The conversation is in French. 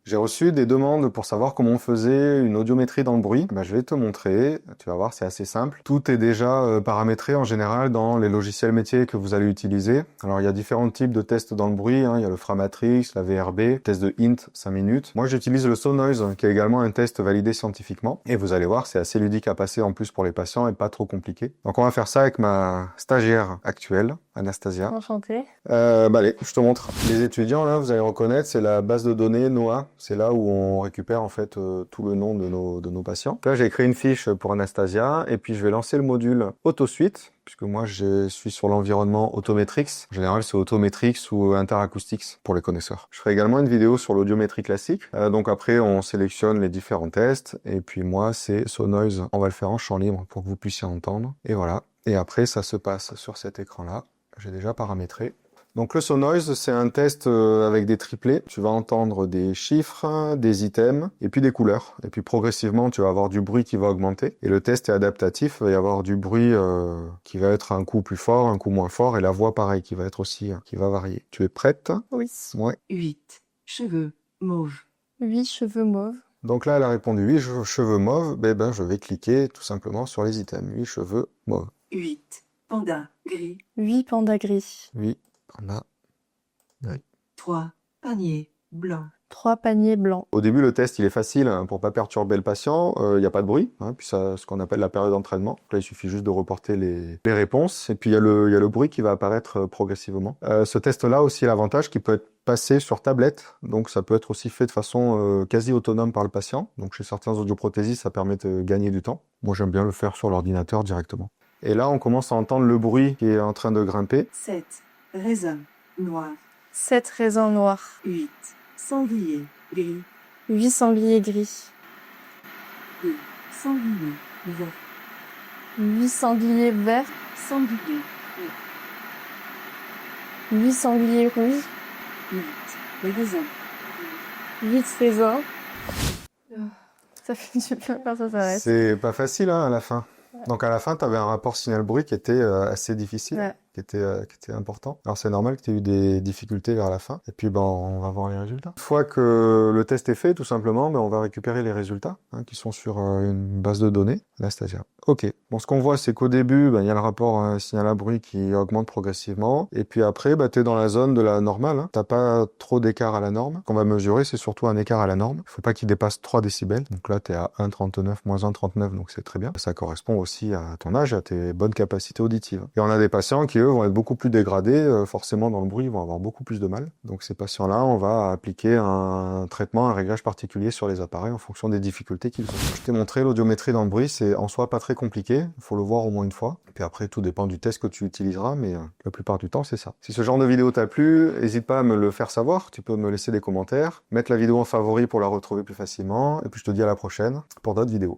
J'ai reçu des demandes pour savoir comment on faisait une audiométrie dans le bruit. Je vais te montrer, tu vas voir, c'est assez simple. Tout est déjà paramétré en général dans les logiciels métiers que vous allez utiliser. Alors il y a différents types de tests dans le bruit, hein. Il y a le Framatrix, la VRB, test de int 5 minutes. Moi j'utilise le SoNoise qui est également un test validé scientifiquement. Et vous allez voir, c'est assez ludique à passer en plus pour les patients et pas trop compliqué. Donc on va faire ça avec ma stagiaire actuelle, Anastasia. Enchantée. Allez, je te montre. Les étudiants, là, vous allez reconnaître, c'est la base de données NOAA. C'est là où on récupère, en fait, tout le nom de nos patients. Là, j'ai créé une fiche pour Anastasia, et puis je vais lancer le module AutoSuite, puisque moi, je suis sur l'environnement Autometrix. En général, c'est Autometrix ou Interacoustics pour les connaisseurs. Je ferai également une vidéo sur l'audiométrie classique. Donc après, on sélectionne les différents tests, et puis moi, c'est SoNoise. On va le faire en champ libre pour que vous puissiez entendre. Et voilà. Et après, ça se passe sur cet écran-là. J'ai déjà paramétré. Donc le SoNoise, c'est un test avec des triplets. Tu vas entendre des chiffres, des items, et puis des couleurs. Et puis progressivement, tu vas avoir du bruit qui va augmenter. Et le test est adaptatif. Il va y avoir du bruit qui va être un coup plus fort, un coup moins fort, et la voix pareil, qui va être aussi, qui va varier. Tu es prête? Oui. Ouais. 8 cheveux mauves. 8 cheveux mauves. Donc là, elle a répondu 8 cheveux mauves. Ben, je vais cliquer tout simplement sur les items. 8 cheveux mauves. 8 pandas gris. 8 pandas gris. 8 pandas. 3 paniers blancs. 3 paniers blancs. Au début, le test, il est facile hein, pour pas perturber le patient. Il n'y a pas de bruit, hein, puis ça, ce qu'on appelle la période d'entraînement. Là, il suffit juste de reporter les réponses. Et puis, il y a le bruit qui va apparaître progressivement. Ce test-là aussi, l'avantage qu'il peut être passé sur tablette. Donc, ça peut être aussi fait de façon quasi autonome par le patient. Donc, chez certains audioprothésistes, ça permet de gagner du temps. Moi, j'aime bien le faire sur l'ordinateur directement. Et là, on commence à entendre le bruit qui est en train de grimper. 7 raisins noirs. 7 raisins noirs. 8 sangliers gris. 8 sangliers gris. 2 sangliers verts. 8 sangliers verts. Sangliers 8 sangliers rouges. 8 raisins. 8 raisins. Ça fait du bien quand ça s'arrête. C'est pas facile hein, à la fin. Donc à la fin, tu avais un rapport signal-bruit qui était assez difficile, Ouais. qui était important. Alors c'est normal que tu aies eu des difficultés vers la fin. Et puis on va voir les résultats. Une fois que le test est fait, tout simplement, on va récupérer les résultats hein, qui sont sur une base de données, la stagiaire. Ok. Bon, ce qu'on voit, c'est qu'au début, il y a le rapport signal à bruit qui augmente progressivement. Et puis après, tu es dans la zone de la normale. Hein. T'as pas trop d'écart à la norme. Ce qu'on va mesurer, c'est surtout un écart à la norme. Il faut pas qu'il dépasse 3 décibels. Donc là, tu es à 1,39, moins 1,39, donc c'est très bien. Ça correspond aussi à ton âge, à tes bonnes capacités auditives. Et on a des patients qui, eux, vont être beaucoup plus dégradés. Forcément, dans le bruit, ils vont avoir beaucoup plus de mal. Donc ces patients-là, on va appliquer un traitement, un réglage particulier sur les appareils en fonction des difficultés qu'ils ont. Je t'ai montré l'audiométrie dans le bruit, c'est en soi pas très compliqué, il faut le voir au moins une fois. Puis après, tout dépend du test que tu utiliseras, mais la plupart du temps, c'est ça. Si ce genre de vidéo t'a plu, n'hésite pas à me le faire savoir. Tu peux me laisser des commentaires, mettre la vidéo en favori pour la retrouver plus facilement. Et puis je te dis à la prochaine pour d'autres vidéos.